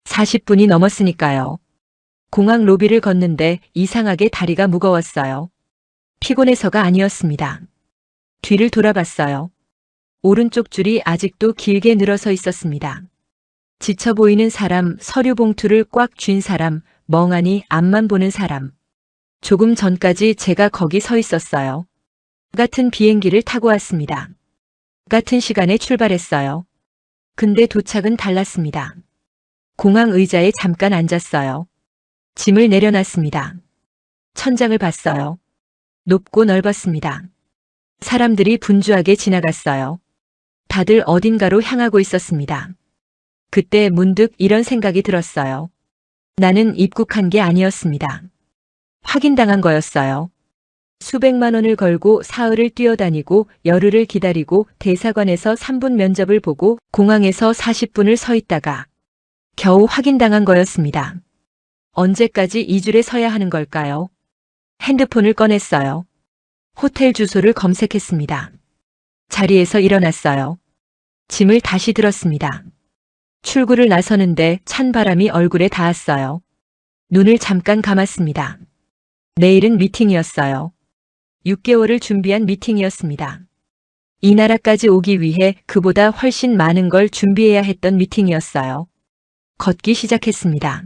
40분이 넘었으니까요. 공항 로비를 걷는데 이상하게 다리가 무거웠어요. 피곤해서가 아니었습니다. 뒤를 돌아봤어요. 오른쪽 줄이 아직도 길게 늘어서 있었습니다. 지쳐 보이는 사람, 서류 봉투를 꽉 쥔 사람, 멍하니 앞만 보는 사람. 조금 전까지 제가 거기 서 있었어요. 같은 비행기를 타고 왔습니다. 같은 시간에 출발했어요. 근데 도착은 달랐습니다. 공항 의자에 잠깐 앉았어요. 짐을 내려놨습니다. 천장을 봤어요. 높고 넓었습니다. 사람들이 분주하게 지나갔어요. 다들 어딘가로 향하고 있었습니다. 그때 문득 이런 생각이 들었어요. 나는 입국한 게 아니었습니다. 확인당한 거였어요. 수백만 원을 걸고 사흘을 뛰어다니고 열흘을 기다리고 대사관에서 3분 면접을 보고 공항에서 40분을 서 있다가 겨우 확인당한 거였습니다. 언제까지 이 줄에 서야 하는 걸까요? 핸드폰을 꺼냈어요. 호텔 주소를 검색했습니다. 자리에서 일어났어요. 짐을 다시 들었습니다. 출구를 나서는데 찬 바람이 얼굴에 닿았어요. 눈을 잠깐 감았습니다. 내일은 미팅이었어요. 6개월을 준비한 미팅이었습니다. 이 나라까지 오기 위해 그보다 훨씬 많은 걸 준비해야 했던 미팅이었어요. 걷기 시작했습니다.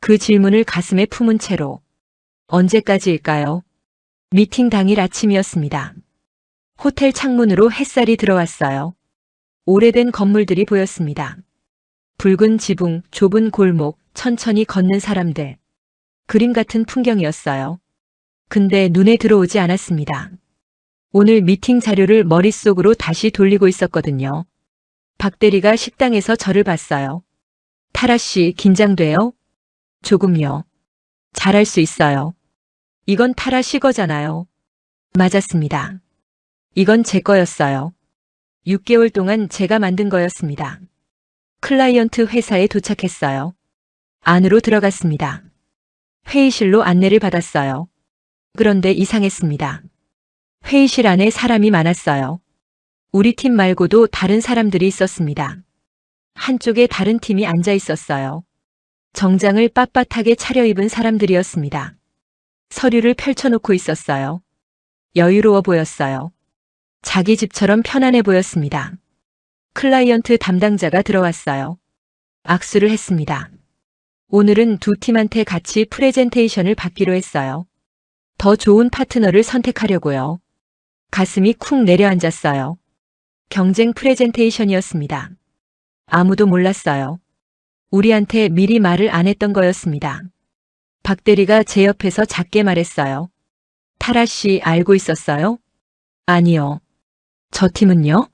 그 질문을 가슴에 품은 채로. 언제까지일까요? 미팅 당일 아침이었습니다. 호텔 창문으로 햇살이 들어왔어요. 오래된 건물들이 보였습니다. 붉은 지붕, 좁은 골목, 천천히 걷는 사람들. 그림 같은 풍경이었어요. 근데 눈에 들어오지 않았습니다. 오늘 미팅 자료를 머릿속으로 다시 돌리고 있었거든요. 박 대리가 식당에서 저를 봤어요. 타라 씨, 긴장돼요? 조금요. 잘할 수 있어요. 이건 타라 씨 거잖아요. 맞았습니다. 이건 제 거였어요. 6개월 동안 제가 만든 거였습니다. 클라이언트 회사에 도착했어요. 안으로 들어갔습니다. 회의실로 안내를 받았어요. 그런데 이상했습니다. 회의실 안에 사람이 많았어요. 우리 팀 말고도 다른 사람들이 있었습니다. 한쪽에 다른 팀이 앉아 있었어요. 정장을 빳빳하게 차려입은 사람들이었습니다. 서류를 펼쳐놓고 있었어요. 여유로워 보였어요. 자기 집처럼 편안해 보였습니다. 클라이언트 담당자가 들어왔어요. 악수를 했습니다. 오늘은 두 팀한테 같이 프레젠테이션을 받기로 했어요. 더 좋은 파트너를 선택하려고요. 가슴이 쿵 내려앉았어요. 경쟁 프레젠테이션이었습니다. 아무도 몰랐어요. 우리한테 미리 말을 안 했던 거였습니다. 박 대리가 제 옆에서 작게 말했어요. 타라 씨 알고 있었어요? 아니요. 저 팀은요?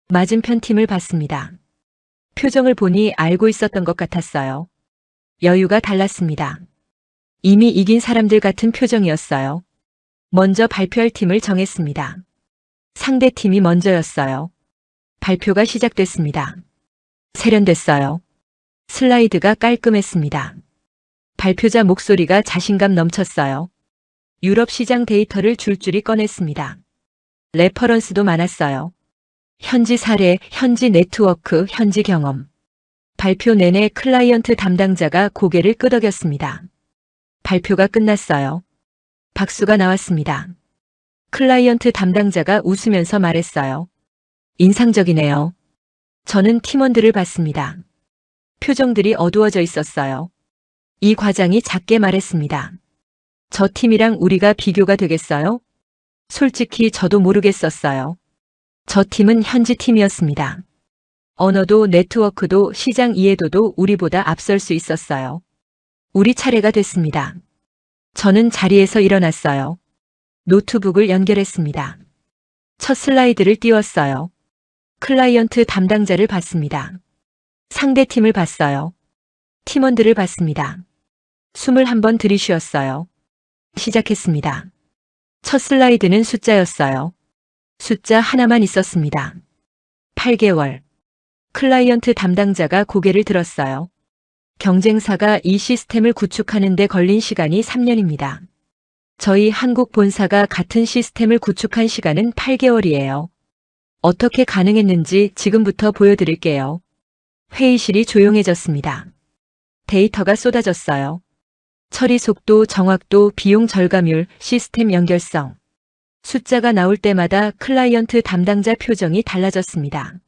맞은편 팀을 봤습니다. 표정을 보니 알고 있었던 것 같았어요. 여유가 달랐습니다. 이미 이긴 사람들 같은 표정이었어요. 먼저 발표할 팀을 정했습니다. 상대 팀이 먼저였어요. 발표가 시작됐습니다. 세련됐어요. 슬라이드가 깔끔했습니다. 발표자 목소리가 자신감 넘쳤어요. 유럽 시장 데이터를 줄줄이 꺼냈습니다. 레퍼런스도 많았어요. 현지 사례, 현지 네트워크, 현지 경험. 발표 내내 클라이언트 담당자가 고개를 끄덕였습니다. 발표가 끝났어요. 박수가 나왔습니다. 클라이언트 담당자가 웃으면서 말했어요. 인상적이네요. 저는 팀원들을 봤습니다. 표정들이 어두워져 있었어요. 이 과장이 작게 말했습니다. 저 팀이랑 우리가 비교가 되겠어요? 솔직히 저도 모르겠었어요. 저 팀은 현지 팀이었습니다. 언어도 네트워크도 시장 이해도도 우리보다 앞설 수 있었어요. 우리 차례가 됐습니다. 저는 자리에서 일어났어요. 노트북을 연결했습니다. 첫 슬라이드를 띄웠어요. 클라이언트 담당자를 봤습니다. 상대팀을 봤어요. 팀원들을 봤습니다. 숨을 한번 들이쉬었어요. 시작했습니다. 첫 슬라이드는 숫자였어요. 숫자 하나만 있었습니다. 8개월. 클라이언트 담당자가 고개를 들었어요. 경쟁사가 이 시스템을 구축하는 데 걸린 시간이 3년입니다. 저희 한국 본사가 같은 시스템을 구축한 시간은 8개월이에요. 어떻게 가능했는지 지금부터 보여드릴게요. 회의실이 조용해졌습니다. 데이터가 쏟아졌어요. 처리 속도, 정확도, 비용 절감률, 시스템 연결성. 숫자가 나올 때마다 클라이언트 담당자 표정이 달라졌습니다.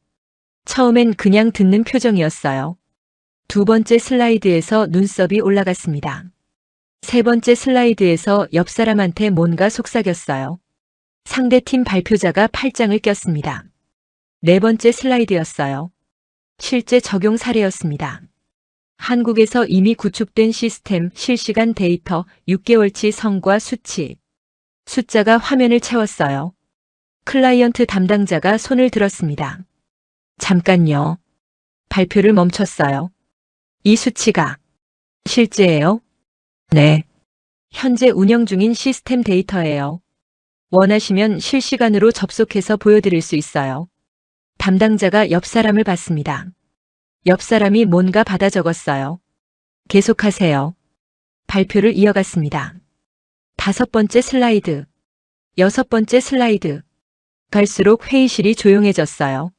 처음엔 그냥 듣는 표정이었어요. 두 번째 슬라이드에서 눈썹이 올라갔습니다. 세 번째 슬라이드에서 옆 사람한테 뭔가 속삭였어요. 상대팀 발표자가 팔짱을 꼈습니다. 네 번째 슬라이드였어요. 실제 적용 사례였습니다. 한국에서 이미 구축된 시스템, 실시간 데이터, 6개월치 성과 수치. 숫자가 화면을 채웠어요. 클라이언트 담당자가 손을 들었습니다. 잠깐요. 발표를 멈췄어요. 이 수치가 실제예요? 네. 현재 운영 중인 시스템 데이터예요. 원하시면 실시간으로 접속해서 보여드릴 수 있어요. 담당자가 옆 사람을 봤습니다. 옆 사람이 뭔가 받아 적었어요. 계속하세요. 발표를 이어갔습니다. 다섯 번째 슬라이드. 여섯 번째 슬라이드. 갈수록 회의실이 조용해졌어요.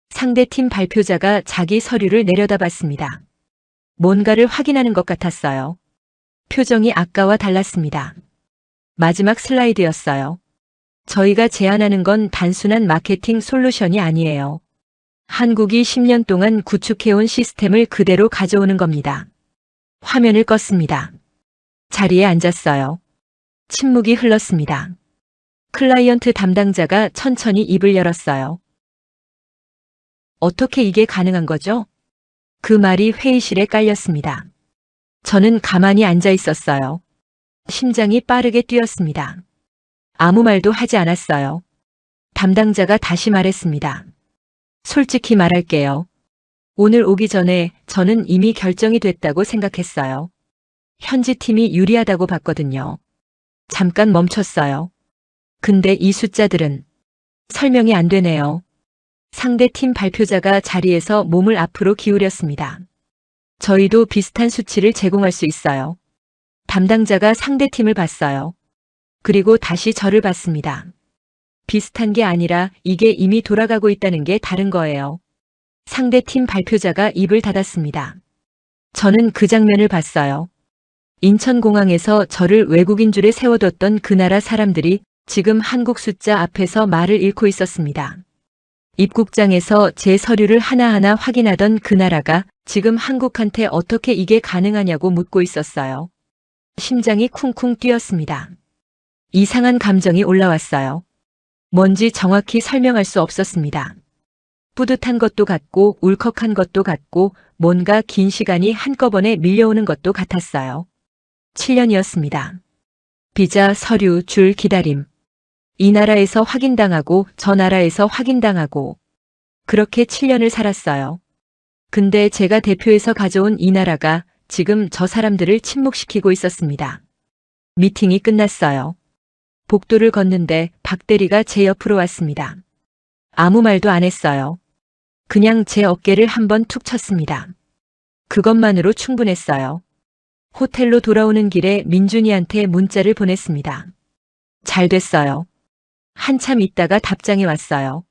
상대팀 발표자가 자기 서류를 내려다봤습니다. 뭔가를 확인하는 것 같았어요. 표정이 아까와 달랐습니다. 마지막 슬라이드였어요. 저희가 제안하는 건 단순한 마케팅 솔루션이 아니에요. 한국이 10년 동안 구축해온 시스템을 그대로 가져오는 겁니다. 화면을 껐습니다. 자리에 앉았어요. 침묵이 흘렀습니다. 클라이언트 담당자가 천천히 입을 열었어요. 어떻게 이게 가능한 거죠? 그 말이 회의실에 깔렸습니다. 저는 가만히 앉아 있었어요. 심장이 빠르게 뛰었습니다. 아무 말도 하지 않았어요. 담당자가 다시 말했습니다. 솔직히 말할게요. 오늘 오기 전에 저는 이미 결정이 됐다고 생각했어요. 현지 팀이 유리하다고 봤거든요. 잠깐 멈췄어요. 근데 이 숫자들은 설명이 안 되네요. 상대 팀 발표자가 자리에서 몸을 앞으로 기울였습니다. 저희도 비슷한 수치를 제공할 수 있어요. 담당자가 상대 팀을 봤어요. 그리고 다시 저를 봤습니다. 비슷한 게 아니라 이게 이미 돌아가고 있다는 게 다른 거예요. 상대팀 발표자가 입을 닫았습니다. 저는 그 장면을 봤어요. 인천공항에서 저를 외국인 줄에 세워뒀던 그 나라 사람들이 지금 한국 숫자 앞에서 말을 잃고 있었습니다. 입국장에서 제 서류를 하나하나 확인하던 그 나라가 지금 한국한테 어떻게 이게 가능하냐고 묻고 있었어요. 심장이 쿵쿵 뛰었습니다. 이상한 감정이 올라왔어요. 뭔지 정확히 설명할 수 없었습니다. 뿌듯한 것도 같고 울컥한 것도 같고 뭔가 긴 시간이 한꺼번에 밀려오는 것도 같았어요. 7년이었습니다. 비자, 서류, 줄, 기다림. 이 나라에서 확인당하고 저 나라에서 확인당하고 그렇게 7년을 살았어요. 근데 제가 대표해서 가져온 이 나라가 지금 저 사람들을 침묵시키고 있었습니다. 미팅이 끝났어요. 복도를 걷는데 박 대리가 제 옆으로 왔습니다. 아무 말도 안 했어요. 그냥 제 어깨를 한번 툭 쳤습니다. 그것만으로 충분했어요. 호텔로 돌아오는 길에 민준이한테 문자를 보냈습니다. 잘 됐어요. 한참 있다가 답장이 왔어요.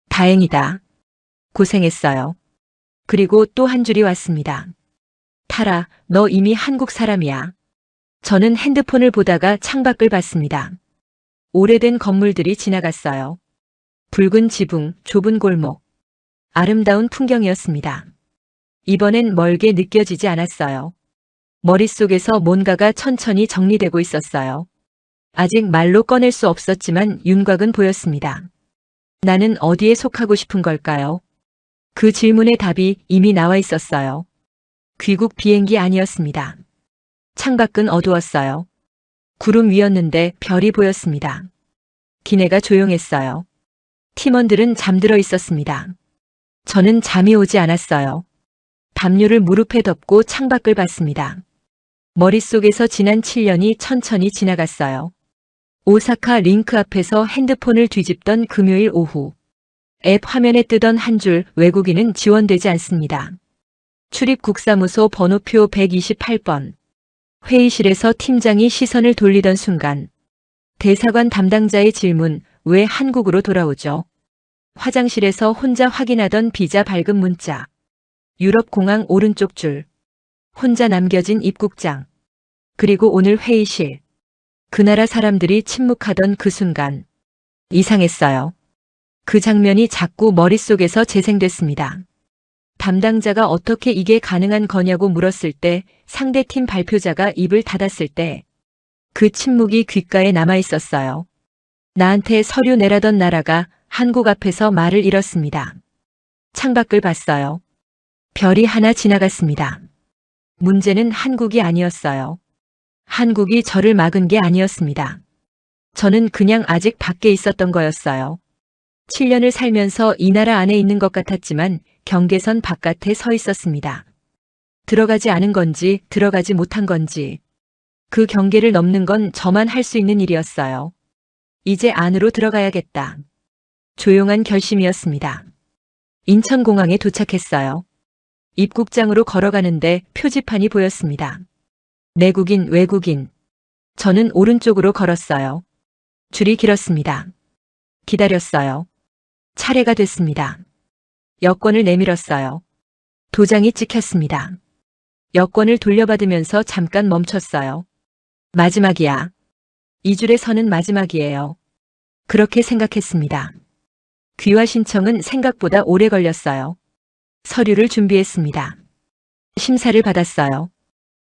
다행이다. 고생했어요. 그리고 또 한 줄이 왔습니다. 타라, 너 이미 한국 사람이야. 저는 핸드폰을 보다가 창밖을 봤습니다. 오래된 건물들이 지나갔어요. 붉은 지붕, 좁은 골목. 아름다운 풍경이었습니다. 이번엔 멀게 느껴지지 않았어요. 머릿속에서 뭔가가 천천히 정리되고 있었어요. 아직 말로 꺼낼 수 없었지만 윤곽은 보였습니다. 나는 어디에 속하고 싶은 걸까요? 그 질문의 답이 이미 나와 있었어요. 귀국 비행기 아니었습니다. 창밖은 어두웠어요. 구름 위였는데 별이 보였습니다. 기내가 조용했어요. 팀원들은 잠들어 있었습니다. 저는 잠이 오지 않았어요. 담요를 무릎에 덮고 창밖을 봤습니다. 머릿속에서 지난 7년이 천천히 지나갔어요. 오사카 링크 앞에서 핸드폰을 뒤집던 금요일 오후. 앱 화면에 뜨던 한 줄 외국인은 지원되지 않습니다. 출입국사무소 번호표 128번. 회의실에서 팀장이 시선을 돌리던 순간 대사관 담당자의 질문, 왜 한국으로 돌아오죠? 화장실에서 혼자 확인하던 비자 발급 문자. 유럽공항 오른쪽 줄. 혼자 남겨진 입국장. 그리고 오늘 회의실. 그 나라 사람들이 침묵하던 그 순간. 이상했어요. 그 장면이 자꾸 머릿속에서 재생됐습니다. 담당자가 어떻게 이게 가능한 거냐고 물었을 때, 상대팀 발표자가 입을 닫았을 때, 그 침묵이 귓가에 남아 있었어요. 나한테 서류 내라던 나라가 한국 앞에서 말을 잃었습니다. 창밖을 봤어요. 별이 하나 지나갔습니다. 문제는 한국이 아니었어요. 한국이 저를 막은 게 아니었습니다. 저는 그냥 아직 밖에 있었던 거였어요. 7년을 살면서 이 나라 안에 있는 것 같았지만 경계선 바깥에 서 있었습니다. 들어가지 않은 건지 들어가지 못한 건지 그 경계를 넘는 건 저만 할 수 있는 일이었어요. 이제 안으로 들어가야겠다. 조용한 결심이었습니다. 인천공항에 도착했어요. 입국장으로 걸어가는데 표지판이 보였습니다. 내국인, 외국인. 저는 오른쪽으로 걸었어요. 줄이 길었습니다. 기다렸어요. 차례가 됐습니다. 여권을 내밀었어요. 도장이 찍혔습니다. 여권을 돌려받으면서 잠깐 멈췄어요. 마지막이야. 이 줄에 서는 마지막이에요. 그렇게 생각했습니다. 귀화 신청은 생각보다 오래 걸렸어요. 서류를 준비했습니다. 심사를 받았어요.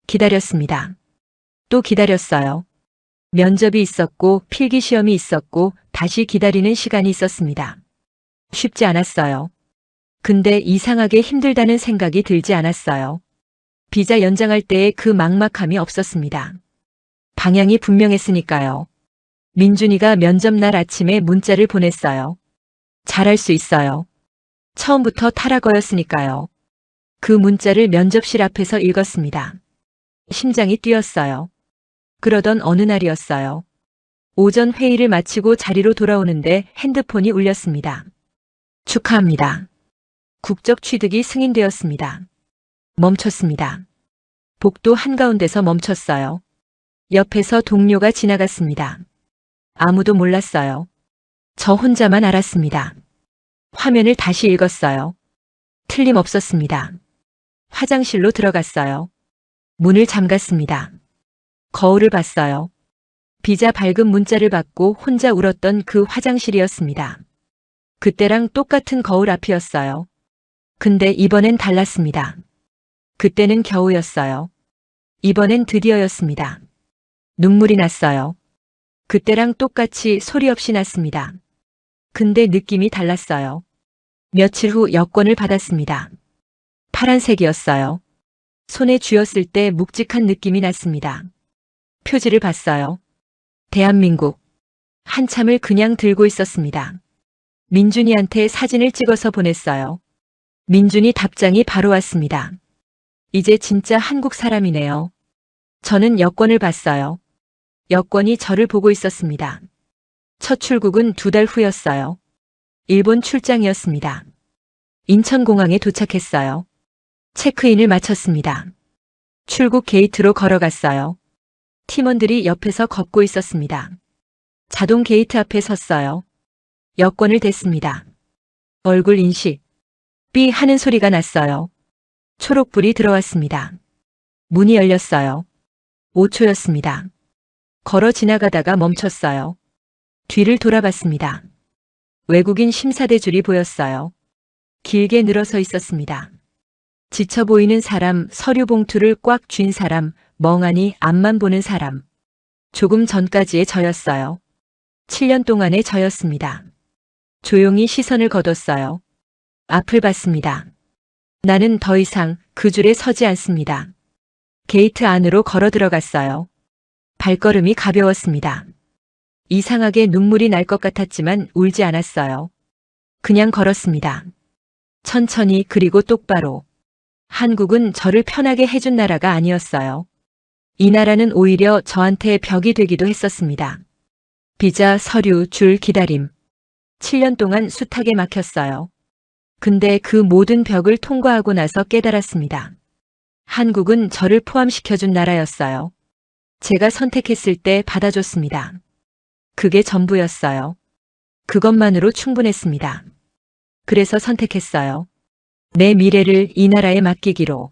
기다렸습니다. 또 기다렸어요. 면접이 있었고 필기 시험이 있었고 다시 기다리는 시간이 있었습니다. 쉽지 않았어요. 근데 이상하게 힘들다는 생각이 들지 않았어요. 비자 연장할 때의 그 막막함이 없었습니다. 방향이 분명했으니까요. 민준이가 면접날 아침에 문자를 보냈어요. 잘할 수 있어요. 처음부터 타라거였으니까요. 그 문자를 면접실 앞에서 읽었습니다. 심장이 뛰었어요. 그러던 어느 날이었어요. 오전 회의를 마치고 자리로 돌아오는데 핸드폰이 울렸습니다. 축하합니다. 국적 취득이 승인되었습니다. 멈췄습니다. 복도 한가운데서 멈췄어요. 옆에서 동료가 지나갔습니다. 아무도 몰랐어요. 저 혼자만 알았습니다. 화면을 다시 읽었어요. 틀림없었습니다. 화장실로 들어갔어요. 문을 잠갔습니다. 거울을 봤어요. 비자 발급 문자를 받고 혼자 울었던 그 화장실이었습니다. 그때랑 똑같은 거울 앞이었어요. 근데 이번엔 달랐습니다. 그때는 겨우였어요. 이번엔 드디어였습니다. 눈물이 났어요. 그때랑 똑같이 소리 없이 났습니다. 근데 느낌이 달랐어요. 며칠 후 여권을 받았습니다. 파란색이었어요. 손에 쥐었을 때 묵직한 느낌이 났습니다. 표지를 봤어요. 대한민국. 한참을 그냥 들고 있었습니다. 민준이한테 사진을 찍어서 보냈어요. 민준이 답장이 바로 왔습니다. 이제 진짜 한국 사람이네요. 저는 여권을 봤어요. 여권이 저를 보고 있었습니다. 첫 출국은 2달 후였어요. 일본 출장이었습니다. 인천공항에 도착했어요. 체크인을 마쳤습니다. 출국 게이트로 걸어갔어요. 팀원들이 옆에서 걷고 있었습니다. 자동 게이트 앞에 섰어요. 여권을 댔습니다. 얼굴 인식. 삐 하는 소리가 났어요. 초록불이 들어왔습니다. 문이 열렸어요. 5초였습니다. 걸어 지나가다가 멈췄어요. 뒤를 돌아봤습니다. 외국인 심사대줄이 보였어요. 길게 늘어서 있었습니다. 지쳐 보이는 사람, 서류 봉투를 꽉 쥔 사람, 멍하니 앞만 보는 사람. 조금 전까지의 저였어요. 7년 동안의 저였습니다. 조용히 시선을 거뒀어요. 앞을 봤습니다. 나는 더 이상 그 줄에 서지 않습니다. 게이트 안으로 걸어 들어갔어요. 발걸음이 가벼웠습니다. 이상하게 눈물이 날 것 같았지만 울지 않았어요. 그냥 걸었습니다. 천천히 그리고 똑바로. 한국은 저를 편하게 해준 나라가 아니었어요. 이 나라는 오히려 저한테 벽이 되기도 했었습니다. 비자, 서류, 줄, 기다림. 7년 동안 숱하게 막혔어요. 근데 그 모든 벽을 통과하고 나서 깨달았습니다. 한국은 저를 포함시켜준 나라였어요. 제가 선택했을 때 받아줬습니다. 그게 전부였어요. 그것만으로 충분했습니다. 그래서 선택했어요. 내 미래를 이 나라에 맡기기로.